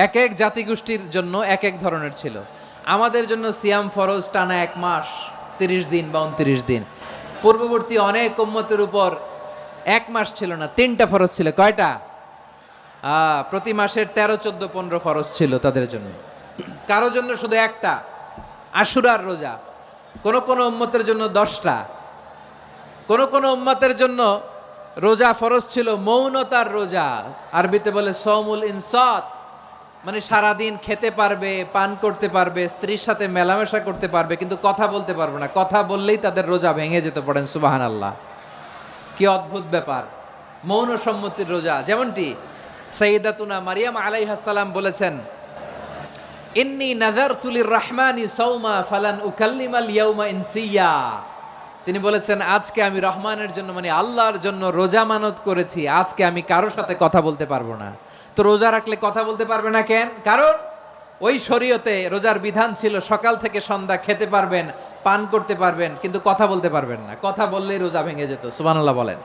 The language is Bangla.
এক এক জাতিগোষ্ঠীর জন্য এক এক ধরনের ছিল। আমাদের জন্য সিয়াম ফরজ টানা 1 মাস 30 দিন বা 29 দিন। পূর্ববর্তী অনেক উম্মতের উপর 1 মাস ছিল না, 3টা ফরজ ছিল। কয়টা? প্রতি মাসের 13, 14, 15 ফরজ ছিল তাদের জন্য। কারো জন্য শুধু একটা, আশুরার রোজা। কোন কোন উম্মতের জন্য 10টা। কোন কোন উম্মতের জন্য রোজা ফরজ ছিল মৌনতার রোজা, আরবিতে বলে সৌমুল ইনসাত, মানে সারাদিন খেতে পারবে, পান করতে পারবে, স্ত্রীর সাথে মেলামেশা করতে পারবে, কিন্তু কথা বলতে পারবে না। কথা বললেই তাদের রোজা ভেঙে যেতে। পড়েন সুবহানাল্লাহ। কি অদ্ভুত ব্যাপার! মৌন সম্মতির রোজা। যেমনটি সাইয়্যিদাতুনা মারিয়াম আলাইহাস সালাম বলেছেন, ইন্নী নাযারতু লির-রাহমানি সাওমা ফালান উকাল্লিমাল ইয়াওমা ইনসিয়া। তিনি বলেছেন, আজকে আমি রহমানের জন্য, মানে আল্লাহর জন্য রোজা মানত করেছি, আজকে আমি কারোর সাথে কথা বলতে পারবো না। তো রোজা রাখলে কথা বলতে পারবে না কেন? কারণ ওই শরীয়তে রোজার বিধান ছিল সকাল থেকে সন্ধ্যা খেতে পারবেন, পান করতে পারবেন, কিন্তু কথা বলতে পারবেন না। কথা বললেই রোজা ভেঙে যেত। সুবহানাল্লাহ বলেন।